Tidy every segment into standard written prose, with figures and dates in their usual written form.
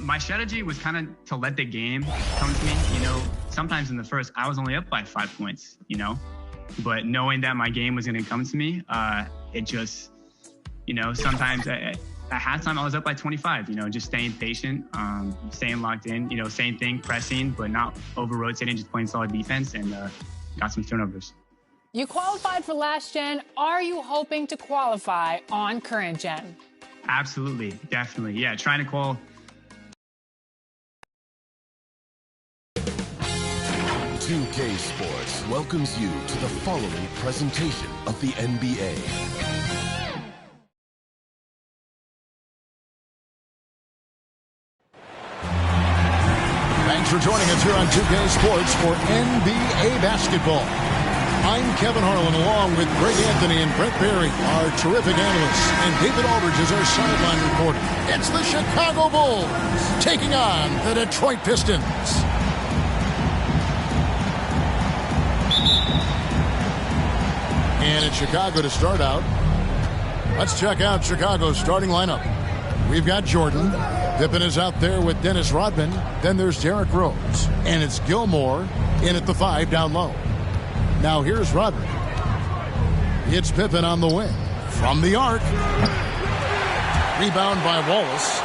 My strategy was kind of to let the game come to me. Sometimes in the first, I was only up by 5 points, but knowing that my game was going to come to me, it just, sometimes at halftime I was up by 25, just staying patient, staying locked in, same thing, pressing, but not over rotating, just playing solid defense, and got some turnovers. You qualified for last gen. Are you hoping to qualify on current gen? Absolutely. Definitely. Yeah. Trying to qual. 2K Sports welcomes you to the following presentation of the NBA. Thanks for joining us here on 2K Sports for NBA basketball. I'm Kevin Harlan, along with Greg Anthony and Brent Berry, our terrific analysts, and David Aldridge is our sideline reporter. It's the Chicago Bulls taking on the Detroit Pistons. And it's Chicago to start out. Let's check out Chicago's starting lineup. We've got Jordan. Pippen is out there with Dennis Rodman. Then there's Derrick Rose. And it's Gilmore in at the 5 down low. Now here's Rodman. It's Pippen on the wing. From the arc. Rebound by Wallace.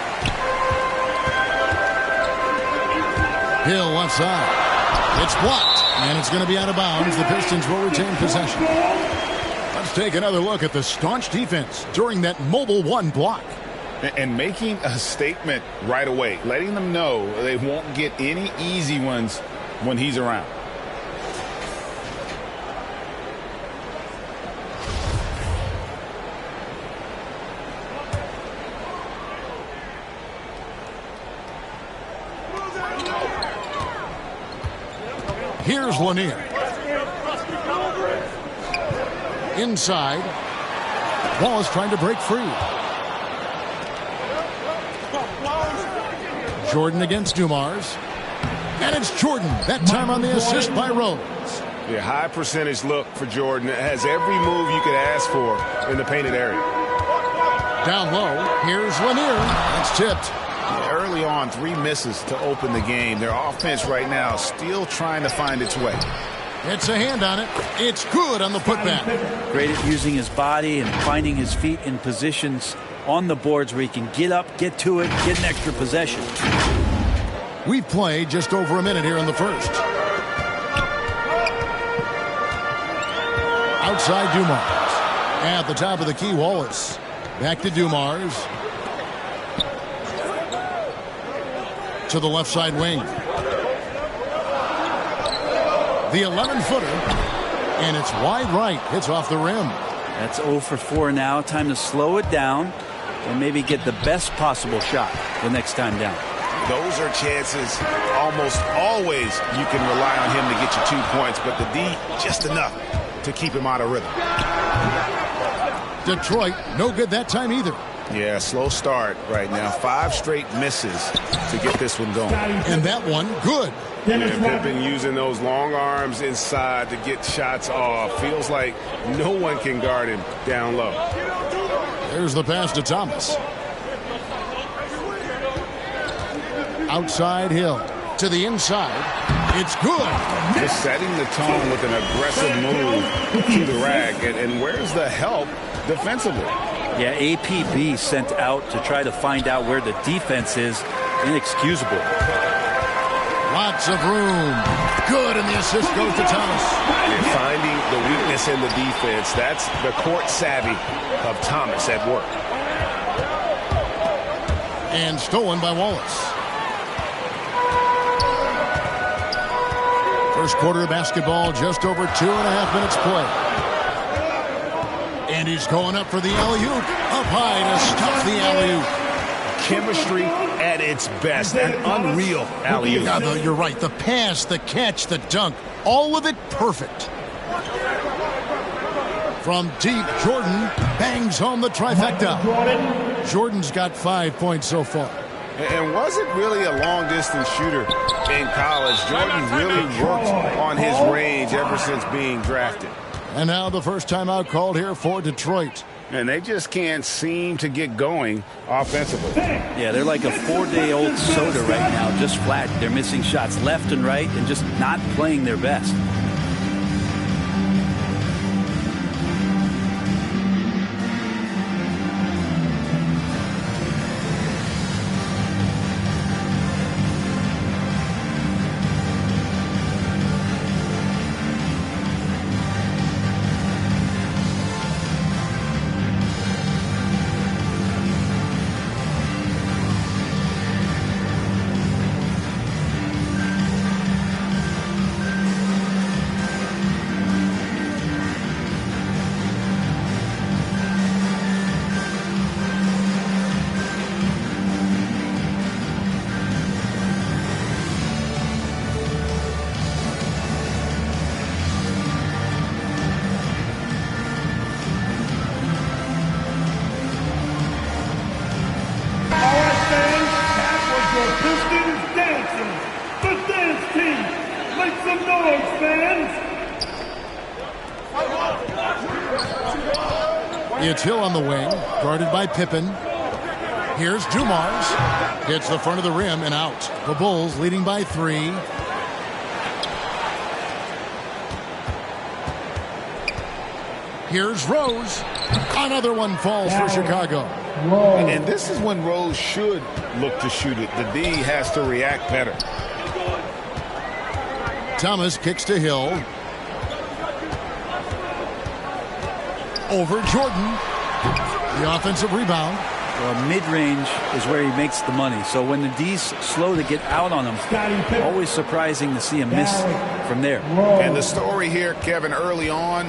Hill left side. It's blocked. And it's going to be out of bounds. The Pistons will retain possession. Let's take another look at the staunch defense during that mobile 1 block. And making a statement right away. Letting them know they won't get any easy ones when he's around. Here's Lanier. Inside. Wallace trying to break free. Jordan against Dumars. And it's Jordan. That time on the assist by Rose. Yeah, high percentage look for Jordan. It has every move you could ask for in the painted area. Down low. Here's Lanier. That's tipped. Early on, 3 misses to open the game. Their offense right now still trying to find its way. It's a hand on it. It's good on the putback. Great at using his body and finding his feet in positions on the boards where he can get up, get to it, get an extra possession. We've played just over a minute here in the first. Outside Dumars. At the top of the key, Wallace. Back to Dumars. To the left side wing. The 11-footer. And it's wide right. Hits off the rim. That's 0 for 4 now. Time to slow it down and maybe get the best possible shot the next time down. Those are chances almost always you can rely on him to get you 2 points, but the D just enough to keep him out of rhythm. Detroit, no good that time either. Yeah, slow start right now. 5 straight misses to get this one going. And that one, good. Yeah, Pippen using those long arms inside to get shots off. Feels like no one can guard him down low. There's the pass to Thomas. Outside Hill. To the inside. It's good. Just setting the tone with an aggressive move to the rack. And where's the help defensively? Yeah, APB sent out to try to find out where the defense is. Inexcusable. Lots of room. Good, and the assist goes to Thomas. And finding the weakness in the defense. That's the court savvy of Thomas at work. And stolen by Wallace. First quarter of basketball, just over 2.5 minutes play. And he's going up for the alley-oop. Up high to stop the alley-oop. Chemistry at its best. An unreal alley-oop. Yeah, you're right. The pass, the catch, the dunk. All of it perfect. From deep, Jordan bangs home the trifecta. Jordan's got 5 points so far. And wasn't really a long-distance shooter in college. Jordan really worked on his range ever since being drafted. And now the first timeout called here for Detroit. And they just can't seem to get going offensively. Yeah, they're like a 4-day-old soda right now, just flat. They're missing shots left and right and just not playing their best. Pistons dancing. The dance team. Make some noise, fans. It's Hill on the wing, guarded by Pippen. Here's Dumars. Hits the front of the rim and out. The Bulls leading by 3. Here's Rose. Another one falls for Chicago. And this is when Rose should look to shoot it. The D has to react better. Thomas kicks to Hill. Over Jordan. The offensive rebound. Well, mid-range is where he makes the money. So when the D's slow to get out on him, always surprising to see him miss from there. And the story here, Kevin, early on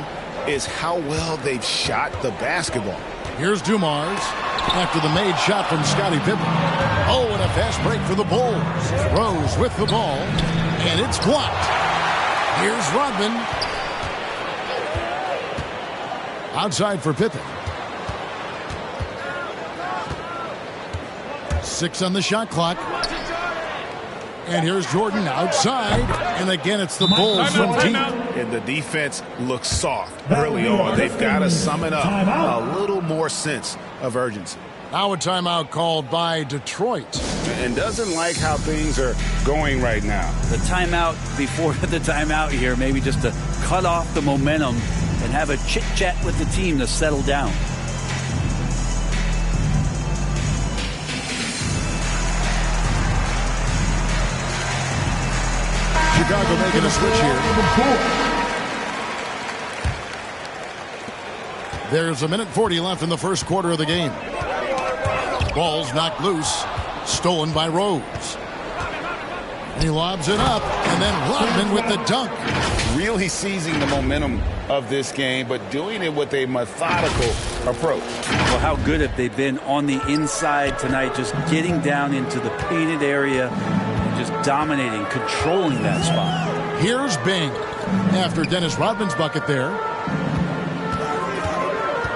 is how well they've shot the basketball. Here's Dumars after the made shot from Scottie Pippen. Oh, and a fast break for the Bulls. Rose with the ball, and it's blocked. Here's Rodman. Outside for Pippen. 6 on the shot clock. And here's Jordan outside. And again, it's the Bulls from deep. And the defense looks soft early on. They've got to sum it up. A little more sense of urgency. Now a timeout called by Detroit. And doesn't like how things are going right now. The timeout before the timeout here, maybe just to cut off the momentum and have a chit-chat with the team to settle down. Chicago making a switch here. There's 1:40 left in the first quarter of the game. Ball's knocked loose. Stolen by Rose. And he lobs it up. And then Rodman with the dunk. Really seizing the momentum of this game, but doing it with a methodical approach. Well, how good have they been on the inside tonight, just getting down into the painted area and just dominating, controlling that spot. Here's Bing after Dennis Rodman's bucket there.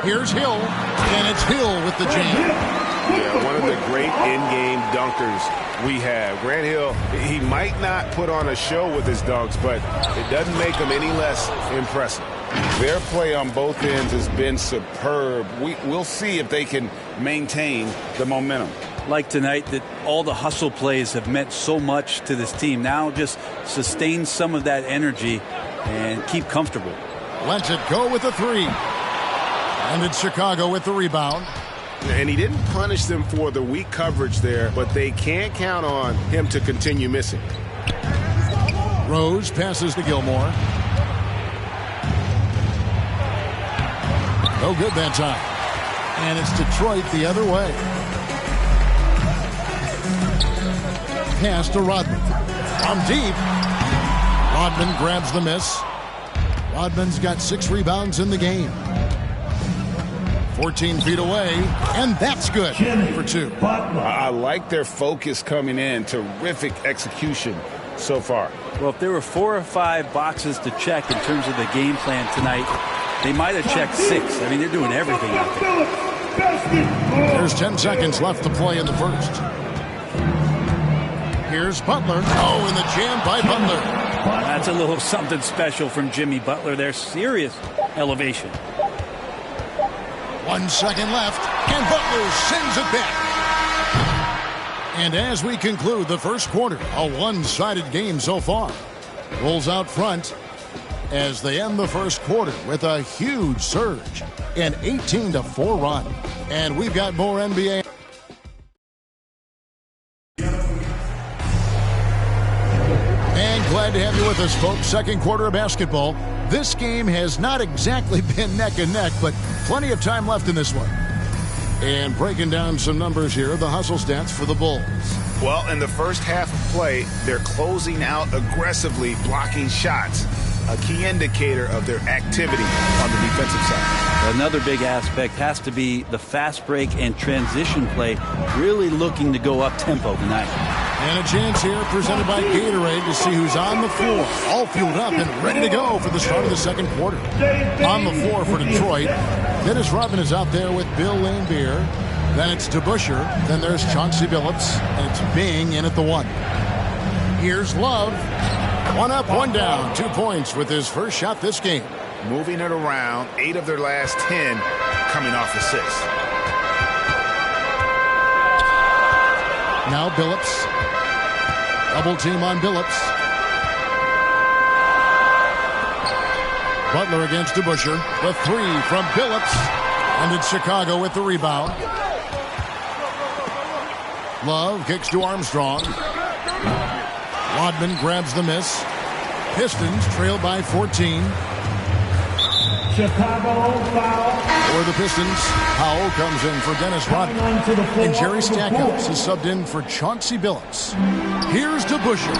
Here's Hill, and it's Hill with the jam. Yeah, one of the great in-game dunkers we have. Grant Hill, he might not put on a show with his dunks, but it doesn't make him any less impressive. Their play on both ends has been superb. We'll see if they can maintain the momentum. Like tonight, that all the hustle plays have meant so much to this team. Now just sustain some of that energy and keep comfortable. Lets it go with a 3. And it's Chicago with the rebound. And he didn't punish them for the weak coverage there, but they can't count on him to continue missing. Rose passes to Gilmore. No good that time. And it's Detroit the other way. Pass to Rodman. From deep. Rodman grabs the miss. Rodman's got 6 rebounds in the game. 14 feet away, and that's good for 2. I like their focus coming in. Terrific execution so far. Well, if there were 4 or 5 boxes to check in terms of the game plan tonight, they might have checked 6. I mean, they're doing everything out there. There's 10 seconds left to play in the first. Here's Butler. Oh, and the jam by Butler. That's a little something special from Jimmy Butler there. Serious elevation. 1 second left, and Butler sends it back. And as we conclude the first quarter, a one-sided game so far. Bulls out front as they end the first quarter with a huge surge, an 18-4 run. And we've got more NBA. And glad to have you with us, folks. Second quarter of basketball. This game has not exactly been neck and neck, but plenty of time left in this one. And breaking down some numbers here, the hustle stats for the Bulls. Well, in the first half of play, they're closing out aggressively, blocking shots, a key indicator of their activity on the defensive side. Another big aspect has to be the fast break and transition play, really looking to go up-tempo tonight. And a chance here presented by Gatorade to see who's on the floor, all fueled up and ready to go for the start of the second quarter. On the floor for Detroit, Dennis Rodman is out there with Bill Laimbeer. Then it's DeBusschere. Then there's Chauncey Billups. And it's Bing in at the 1. Here's Love. 1 up, 1 down. 2 points with his first shot this game. Moving it around, 8 of their last 10 coming off assists. Now Billups. Double team on Billups. Butler against DeBusschere. The 3 from Billups. And it's Chicago with the rebound. Love kicks to Armstrong. Rodman grabs the miss. Pistons trail by 14. Chicago foul. For the Pistons, Powell comes in for Dennis Rodman. And Jerry Stackhouse is subbed in for Chauncey Billups. Here's DeBusschere.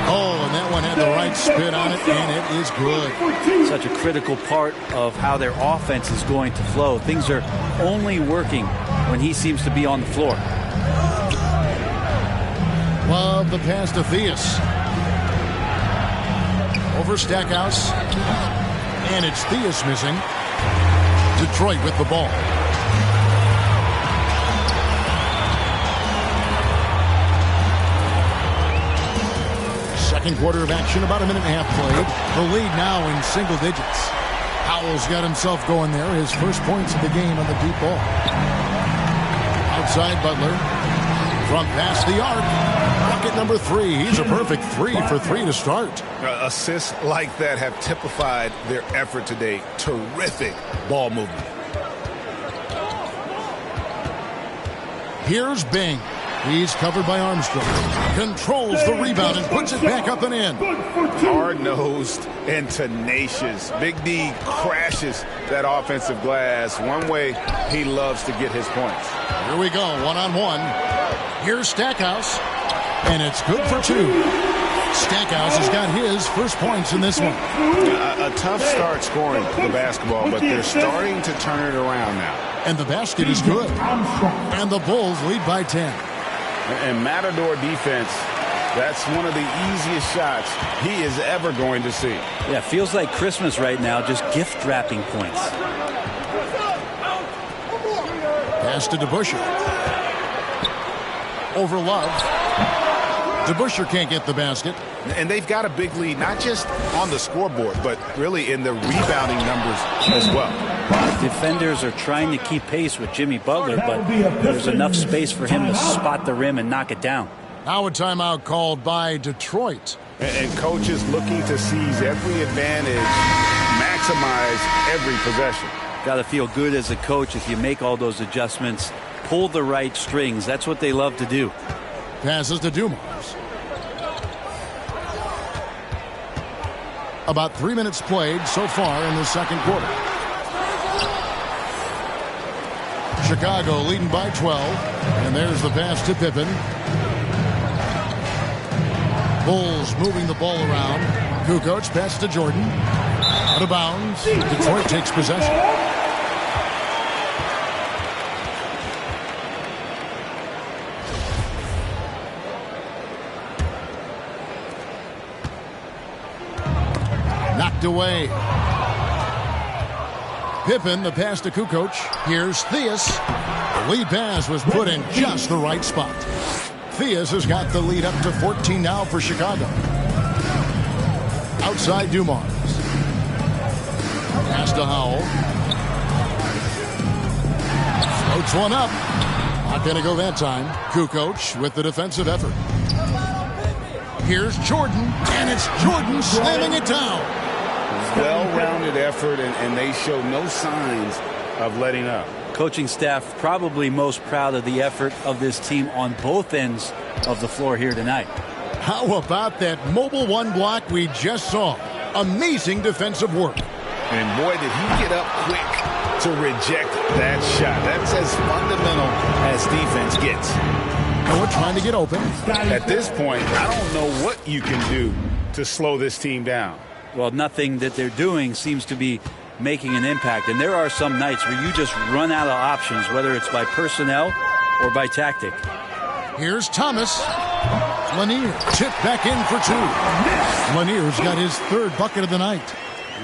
Oh, and that one had the right spin on it, and it is good. Such a critical part of how their offense is going to flow. Things are only working when he seems to be on the floor. Love the pass to Theus. Over Stackhouse. And it's Theus missing. Detroit with the ball. Second quarter of action, about a minute and a half played. The lead now in single digits. Powell's got himself going there. His first points of the game on the deep ball. Outside Butler. From past the arc. Bucket number 3. He's a perfect 3 for 3 to start. Assists like that have typified their effort today. Terrific ball movement. Here's Bing. He's covered by Armstrong. Controls the rebound and puts it back up and in. Hard-nosed and tenacious. Big D crashes that offensive glass. One way he loves to get his points. Here we go, one-on-one. Here's Stackhouse. And it's good for 2. Stackhouse has got his first points in this one. A tough start scoring the basketball, but they're starting to turn it around now. And the basket is good. And the Bulls lead by 10. And Matador defense, that's one of the easiest shots he is ever going to see. Yeah, feels like Christmas right now, just gift wrapping points. Pass to DeBusschere. Over Love. DeBusschere can't get the basket. And they've got a big lead, not just on the scoreboard, but really in the rebounding numbers as well. Defenders are trying to keep pace with Jimmy Butler, but there's enough space for him to spot the rim and knock it down. Now a timeout called by Detroit. And coaches looking to seize every advantage, maximize every possession. Got to feel good as a coach if you make all those adjustments, pull the right strings. That's what they love to do. Passes to Dumars. About 3 minutes played so far in the second quarter. Chicago leading by 12. And there's the pass to Pippen. Bulls moving the ball around. Kukoc pass to Jordan. Out of bounds. Detroit takes possession. Knocked away. Pippen, the pass to Kukoc. Here's Theus. The lead pass was put in just the right spot. Theus has got the lead up to 14 now for Chicago. Outside Dumars. Pass to Howell. Floats one up. Not going to go that time. Kukoc with the defensive effort. Here's Jordan, and it's Jordan slamming it down. Well-rounded effort, and they show no signs of letting up. Coaching staff probably most proud of the effort of this team on both ends of the floor here tonight. How about that mobile one block we just saw? Amazing defensive work. And boy, did he get up quick to reject that shot. That's as fundamental as defense gets. Noah trying to get open. At this point, I don't know what you can do to slow this team down. Well, nothing that they're doing seems to be making an impact. And there are some nights where you just run out of options, whether it's by personnel or by tactic. Here's Thomas. Lanier tipped back in for two. Lanier's got his third bucket of the night.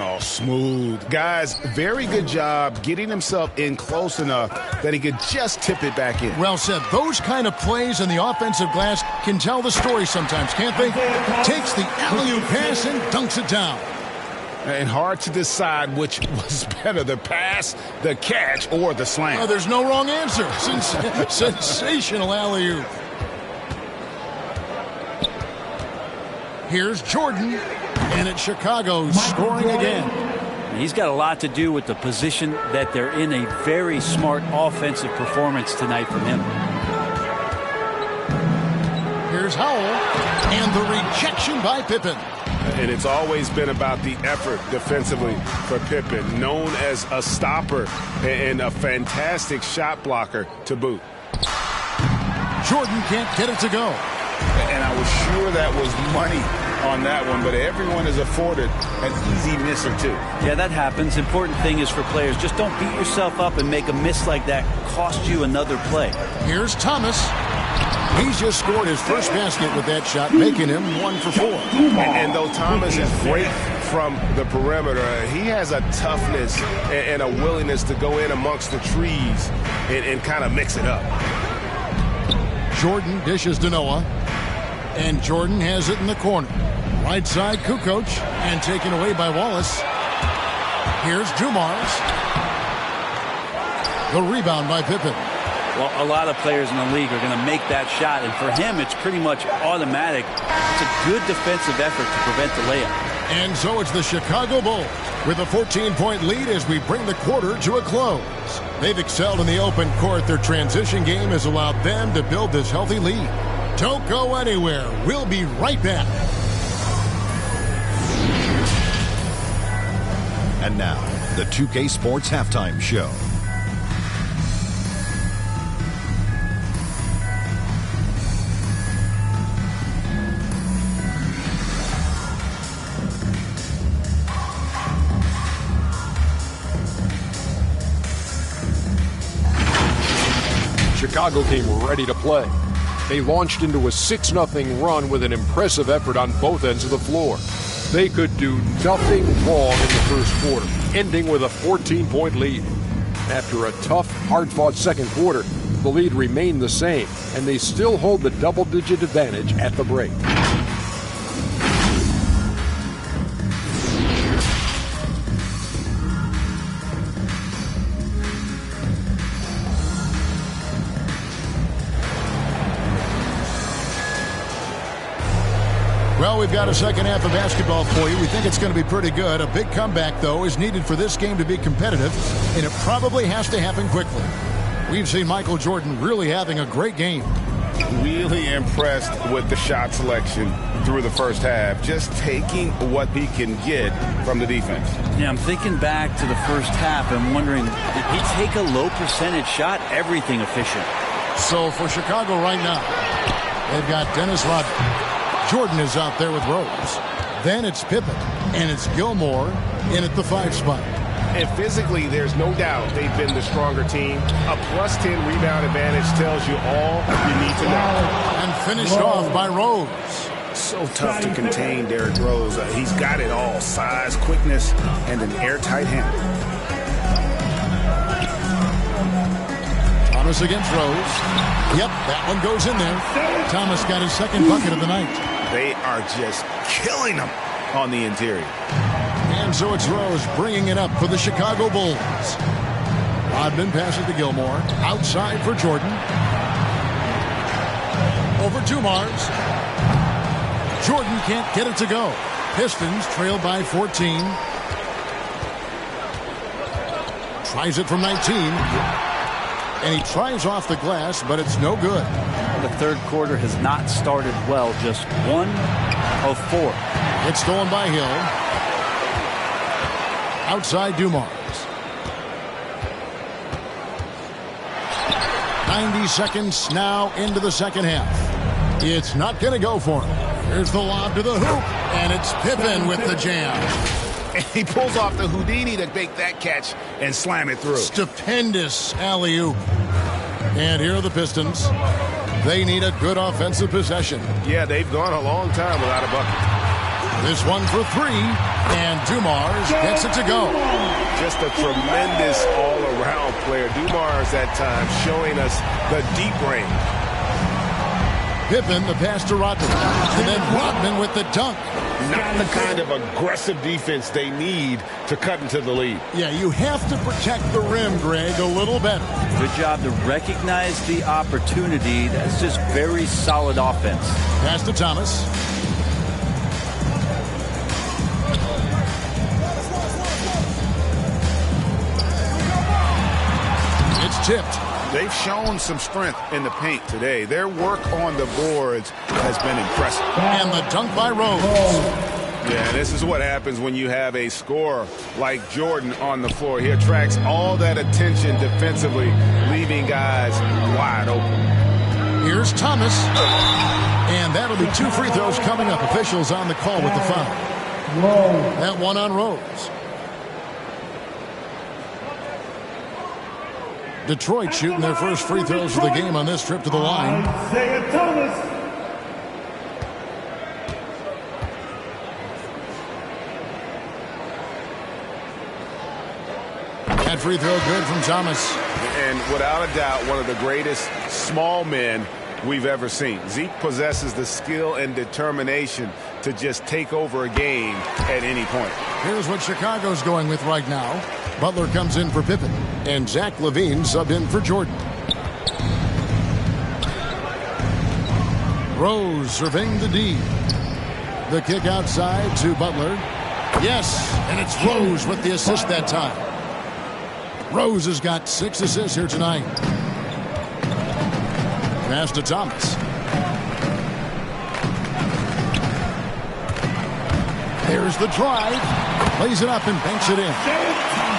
Oh, smooth. Guys, very good job getting himself in close enough that he could just tip it back in. Well said. Those kind of plays in the offensive glass can tell the story sometimes, can't they? Takes the alley-oop pass and dunks it down. And hard to decide which was better, the pass, the catch, or the slam. Oh, there's no wrong answer. Sensational alley-oop. Here's Jordan, and it's Chicago scoring again. He's got a lot to do with the position that they're in. A very smart offensive performance tonight from him. Here's Howell, and the rejection by Pippen. And it's always been about the effort defensively for Pippen, known as a stopper and a fantastic shot blocker to boot. Jordan can't get it to go. And I was sure that was money on that one, but everyone is afforded an easy miss or two. Yeah, that happens. Important thing is for players, just don't beat yourself up and make a miss like that cost you another play. Here's Thomas. He's just scored his first basket with that shot, making him 1 for 4. And though Thomas is great from the perimeter, he has a toughness and a willingness to go in amongst the trees and kind of mix it up. Jordan dishes to Noah. And Jordan has it in the corner. Right side, Kukoc, and taken away by Wallace. Here's Dumars. The rebound by Pippen. Well, a lot of players in the league are going to make that shot, and for him, it's pretty much automatic. It's a good defensive effort to prevent the layup. And so it's the Chicago Bulls with a 14-point lead as we bring the quarter to a close. They've excelled in the open court. Their transition game has allowed them to build this healthy lead. Don't go anywhere. We'll be right back. And now, the 2K Sports Halftime Show. Chicago came ready to play. They launched into a 6-0 run with an impressive effort on both ends of the floor. They could do nothing wrong in the first quarter, ending with a 14-point lead. After a tough, hard-fought second quarter, the lead remained the same, and they still hold the double-digit advantage at the break. Well, we've got a second half of basketball for you. We think it's going to be pretty good. A big comeback, though, is needed for this game to be competitive, and it probably has to happen quickly. We've seen Michael Jordan really having a great game. Really impressed with the shot selection through the first half, just taking what he can get from the defense. Yeah, I'm thinking back to the first half and wondering, did he take a low percentage shot? Everything efficient. So for Chicago right now, they've got Dennis Rodman. Jordan is out there with Rose. Then it's Pippen, and it's Gilmore in at the 5 spot. And physically, there's no doubt they've been the stronger team. A +10 rebound advantage tells you all you need to know. And finished off by Rose. So tough to contain Derrick Rose. He's got it all. Size, quickness, and an airtight handle. Thomas against Rose. Yep, that one goes in there. Thomas got his second bucket of the night. They are just killing them on the interior. And so it's Rose bringing it up for the Chicago Bulls. Rodman passes to Gilmore. Outside for Jordan. Over Dumars. Jordan can't get it to go. Pistons trail by 14. Tries it from 19. And he tries off the glass, but it's no good. The third quarter has not started well. Just 1 of 4. It's stolen by Hill. Outside Dumars. 90 seconds now into the second half. It's not going to go for him. Here's the lob to the hoop, and it's Pippen with the jam. And he pulls off the Houdini to make that catch and slam it through. Stupendous alley-oop. And here are the Pistons. They need a good offensive possession. Yeah, they've gone a long time without a bucket. This one for 3, and Dumars gets it to go. Just a tremendous all-around player. Dumars at times showing us the deep range. Pippen, the pass to Rodman. And then Rodman with the dunk. Not the kind of aggressive defense they need to cut into the lead. Yeah, you have to protect the rim, Greg, a little better. Good job to recognize the opportunity. That's just very solid offense. Pass to Thomas. It's tipped. They've shown some strength in the paint today. Their work on the boards has been impressive. And the dunk by Rose. Yeah, this is what happens when you have a scorer like Jordan on the floor. He attracts all that attention defensively, leaving guys wide open. Here's Thomas. And that'll be 2 free throws coming up. Officials on the call with the foul. That one on Rose. Detroit shooting their first free throws of the game on this trip to the line. Isaiah Thomas. That free throw good from Thomas. And without a doubt, one of the greatest small men we've ever seen. Zeke possesses the skill and determination to just take over a game at any point. Here's what Chicago's going with right now. Butler comes in for Pippen, and Zach LaVine subbed in for Jordan. Rose surveying the D. The kick outside to Butler. Yes, and it's Rose with the assist that time. Rose has got 6 assists here tonight. Pass to Thomas. There's the drive. Plays it up and banks it in.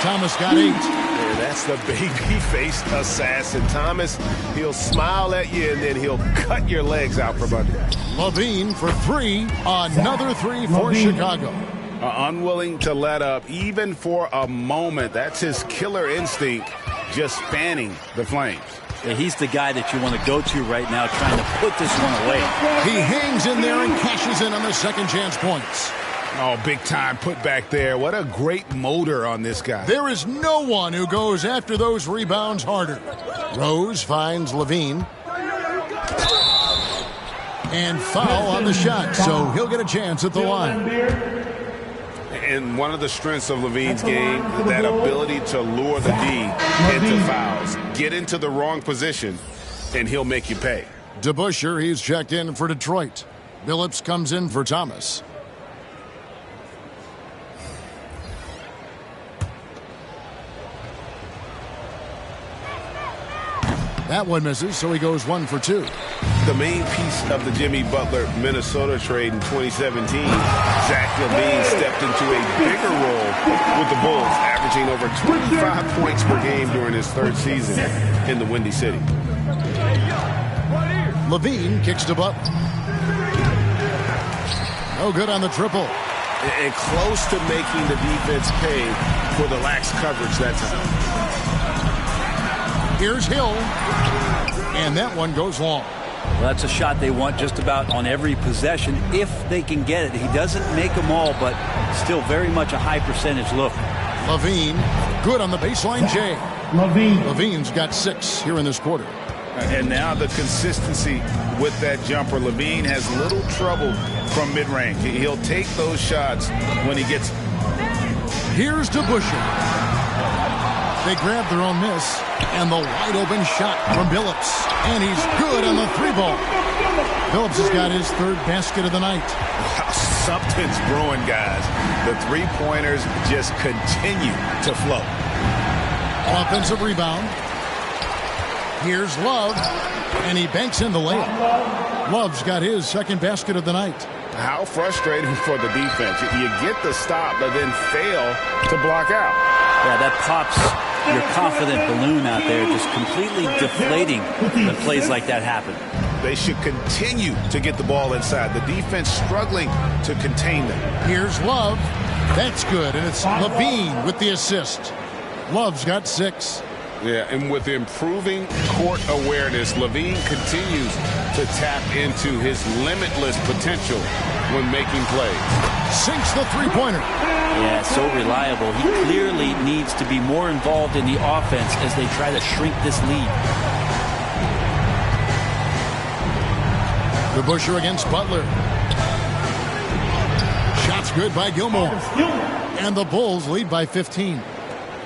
Thomas got 8. Yeah, that's the baby-faced assassin. Thomas, he'll smile at you, and then he'll cut your legs out from under. LaVine for 3. Another 3 for Chicago. Unwilling to let up, even for a moment. That's his killer instinct, just fanning the flames. Yeah, he's the guy that you want to go to right now, trying to put this one away. He hangs in there and cashes in on the second chance points. Oh, big time put back there. What a great motor on this guy. There is no one who goes after those rebounds harder. Rose finds LaVine. And foul on the shot, so he'll get a chance at the line. And one of the strengths of LaVine's game, that ability to lure the D into fouls. Get into the wrong position, and he'll make you pay. DeBusschere, he's checked in for Detroit. Billups comes in for Thomas. That one misses, so he goes 1 for 2. The main piece of the Jimmy Butler Minnesota trade in 2017, Zach LaVine stepped into a bigger role with the Bulls, averaging over 25 points per game during his 3rd season in the Windy City. LaVine kicks to Butler. No good on the triple. And close to making the defense pay for the lax coverage that time. Here's Hill, and that one goes long. Well, that's a shot they want just about on every possession if they can get it. He doesn't make them all, but still very much a high percentage look. LaVine, good on the baseline J. LaVine's got 6 here in this quarter. And now the consistency with that jumper. LaVine has little trouble from mid-range. He'll take those shots when he gets. Here's DeBusschere. They grab their own miss, and the wide-open shot from Billups. And he's good on the 3-ball. Billups has got his third basket of the night. Wow, something's brewing, guys. The three-pointers just continue to flow. Offensive rebound. Here's Love, and he banks in the layup. Love's got his second basket of the night. How frustrating for the defense. You get the stop, but then fail to block out. Yeah, that pops your confident balloon out there, just completely deflating when plays like that happen. They should continue to get the ball inside. The defense struggling to contain them. Here's Love. That's good, and it's Levine with the assist. Love's got 6. Yeah, and with improving court awareness, Levine continues to tap into his limitless potential when making plays. Sinks the three-pointer. Yeah, so reliable. He clearly needs to be more involved in the offense as they try to shrink this lead. The Busher against Butler. Shots good by Gilmore. And the Bulls lead by 15.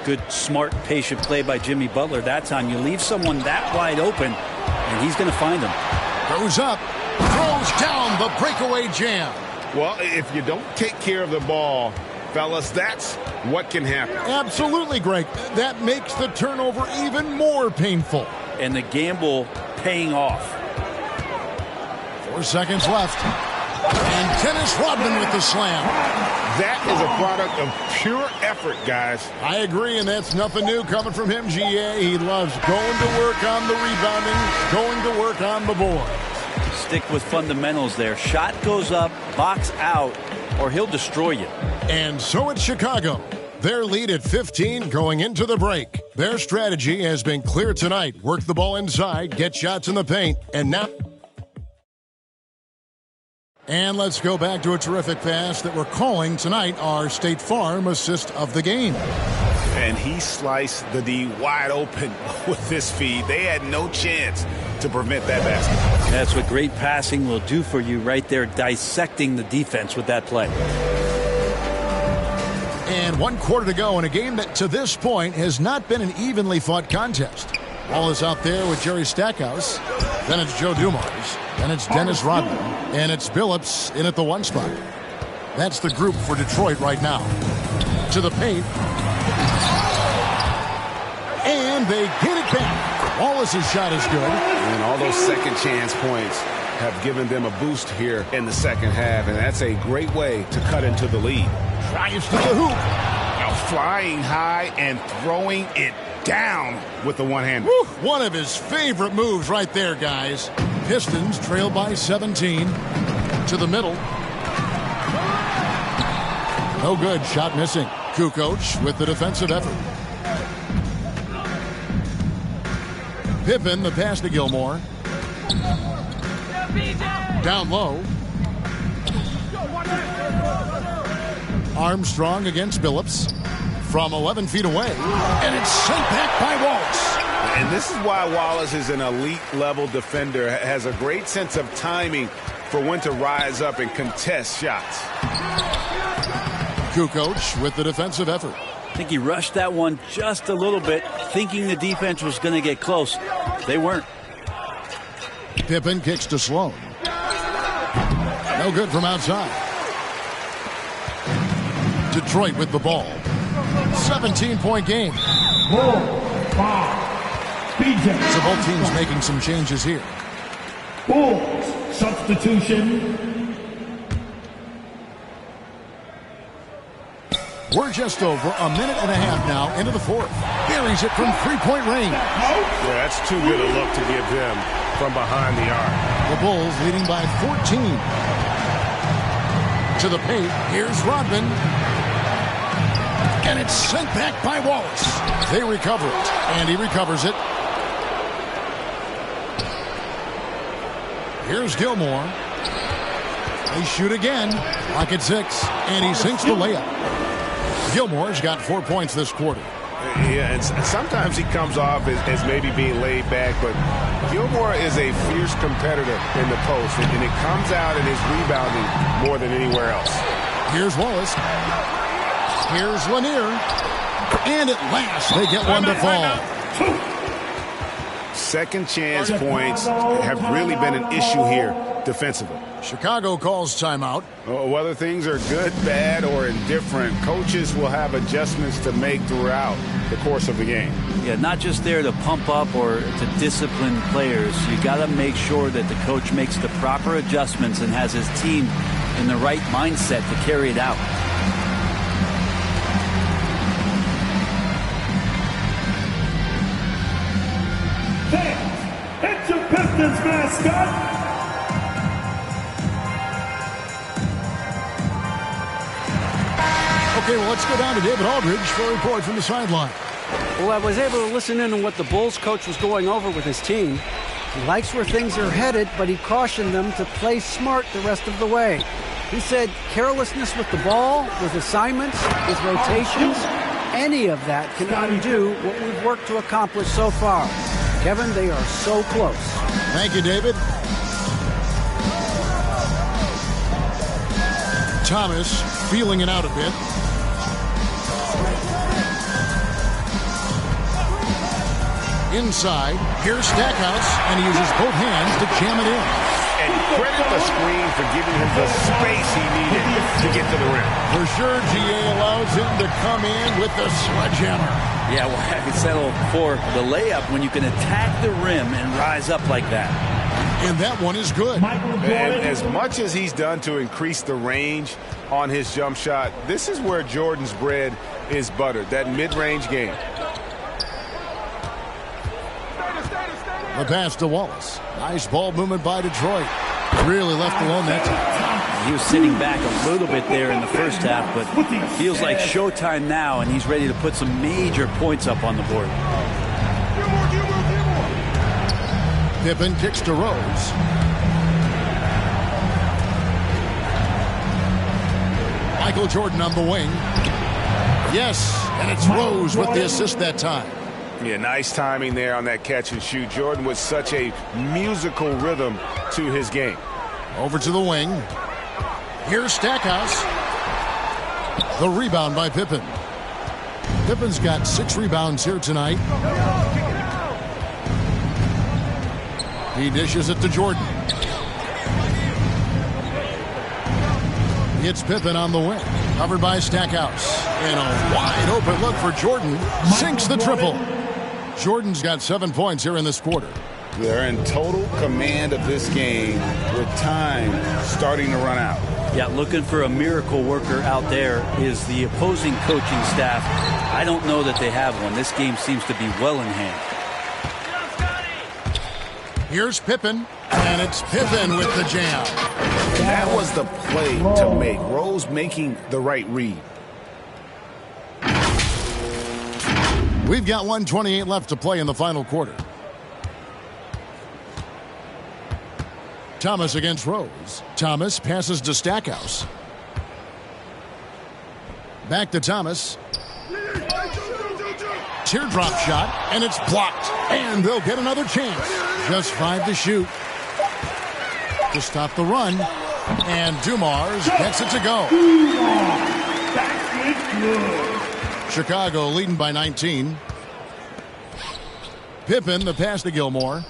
Good, smart, patient play by Jimmy Butler. That time you leave someone that wide open, and he's going to find them. Goes up, throws down the breakaway jam. Well, if you don't take care of the ball, fellas, that's what can happen. Absolutely, Greg. That makes the turnover even more painful. And the gamble paying off. 4 seconds left. And Dennis Rodman with the slam. That is a product of pure effort, guys. I agree, and that's nothing new coming from him, GA. He loves going to work on the rebounding, going to work on the board. Stick with fundamentals there. Shot goes up, box out, or he'll destroy you. And so it's Chicago. Their lead at 15 going into the break. Their strategy has been clear tonight. Work the ball inside, get shots in the paint, and now... And let's go back to a terrific pass that we're calling tonight our State Farm assist of the game. And he sliced the D wide open with this feed. They had no chance to prevent that basket. That's what great passing will do for you right there, dissecting the defense with that play. And 1 quarter to go in a game that to this point has not been an evenly fought contest. Ball is out there with Jerry Stackhouse. Then it's Joe Dumars. Then it's Dennis Rodman. And it's Billups in at the 1 spot. That's the group for Detroit right now. To the paint. And they get it back. Wallace's shot is good. And all those second chance points have given them a boost here in the second half. And that's a great way to cut into the lead. Drives to the hoop. Now flying high and throwing it down with the one-hander. One of his favorite moves right there, guys. Pistons trail by 17. To the middle. No good. Shot missing. Kukoc with the defensive effort. Pippen, the pass to Gilmore. Down low. Armstrong against Billups. From 11 feet away. And it's sent back by Wallace. And this is why Wallace is an elite-level defender. Has a great sense of timing for when to rise up and contest shots. Kukoc with the defensive effort. I think he rushed that one just a little bit, thinking the defense was going to get close. They weren't. Pippen kicks to Sloan. No good from outside. Detroit with the ball. 17-point game. So both teams making some changes here. Bulls substitution. We're just over a minute and a half now into the fourth. Buries it from three-point range. Yeah, that's too good a look to give them from behind the arc. The Bulls leading by 14. To the paint. Here's Rodman. And it's sent back by Wallace. They recover it. And he recovers it. Here's Gilmore. They shoot again. Lock at 6. And he sinks the layup. Gilmore's got 4 points this quarter. Yeah, and sometimes he comes off as maybe being laid back, but Gilmore is a fierce competitor in the post, and it comes out in his rebounding more than anywhere else. Here's Wallace. Here's Lanier. And at last, they get one to fall. Second chance points have really been an issue here defensively. Chicago calls timeout. Whether things are good, bad, or indifferent, coaches will have adjustments to make throughout the course of the game. Yeah, not just there to pump up or to discipline players. You got to make sure that the coach makes the proper adjustments and has his team in the right mindset to carry it out. It's your Pistons mascot. Okay, well, let's go down to David Aldridge for a report from the sideline. Well, I was able to listen in on what the Bulls coach was going over with his team. He likes where things are headed, but he cautioned them to play smart the rest of the way. He said carelessness with the ball, with assignments, with rotations, any of that can undo what we've worked to accomplish so far. Kevin, they are so close. Thank you, David. Thomas feeling it out a bit. Inside, here's Stackhouse, and he uses both hands to jam it in. And credit the screen for giving him the space he needed to get to the rim. For sure, GA allows him to come in with the sledgehammer. Yeah, well, I can settle for the layup when you can attack the rim and rise up like that. And that one is good. And as much as he's done to increase the range on his jump shot, this is where Jordan's bread is buttered, that mid-range game. The pass to Wallace. Nice ball movement by Detroit. Really left alone that time. He was sitting back a little bit there in the first half, but feels like showtime now, and he's ready to put some major points up on the board. Pippen kicks to Rose. Michael Jordan on the wing. Yes, and it's Rose with the assist that time. Yeah, nice timing there on that catch and shoot. Jordan with such a musical rhythm to his game. Over to the wing. Here's Stackhouse. The rebound by Pippen. Pippen's got 6 rebounds here tonight. He dishes it to Jordan. It's Pippen on the wing. Covered by Stackhouse. And a wide open look for Jordan. Sinks the triple. Jordan's got 7 points here in this quarter. They're in total command of this game with time starting to run out. Yeah, looking for a miracle worker out there is the opposing coaching staff. I don't know that they have one. This game seems to be well in hand. Here's Pippen, and it's Pippen with the jam. That was the play to make. Rose making the right read. We've got 1:28 left to play in the final quarter. Thomas against Rose. Thomas passes to Stackhouse. Back to Thomas. Teardrop shot, and it's blocked. And they'll get another chance. Just 5 to shoot. To stop the run. And Dumars gets it to go. Chicago leading by 19. Pippen, the pass to Gilmore.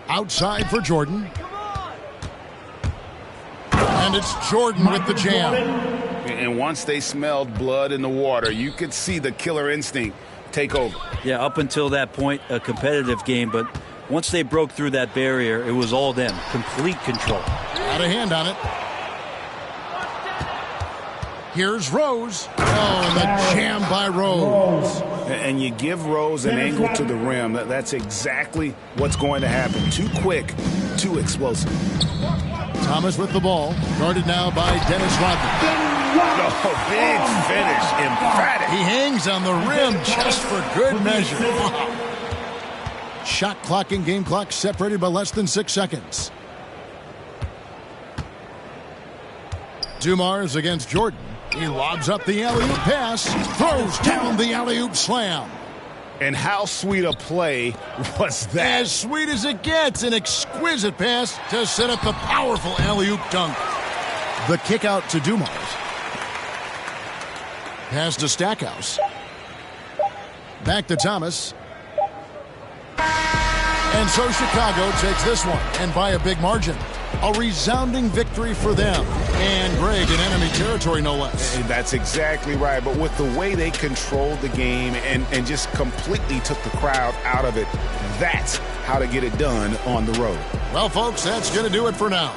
Outside for Jordan. And it's Jordan with the jam. And once they smelled blood in the water, you could see the killer instinct take over. Yeah, up until that point, a competitive game, but once they broke through that barrier, it was all them. Complete control. Got a hand on it. Here's Rose. Oh, and the jam by Rose. And you give Rose an angle to the rim. That's exactly what's going to happen. Too quick, too explosive. Thomas with the ball. Guarded now by Dennis Rodman. Oh, big finish. Emphatic. He hangs on the rim just for good measure. Shot clock and game clock separated by less than 6 seconds. Dumars against Jordan. He lobs up the alley-oop pass, throws down the alley-oop slam. And how sweet a play was that? As sweet as it gets, an exquisite pass to set up the powerful alley-oop dunk. The kick out to Dumars. Pass to Stackhouse. Back to Thomas. And so Chicago takes this one, and by a big margin. A resounding victory for them. And Greg, in enemy territory, no less. That's exactly right. But with the way they controlled the game and just completely took the crowd out of it, that's how to get it done on the road. Well, folks, that's going to do it for now.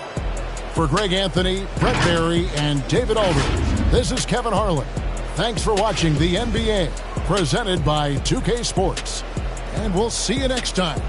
For Greg Anthony, Brett Barry, and David Aldridge, this is Kevin Harlan. Thanks for watching the NBA, presented by 2K Sports. And we'll see you next time.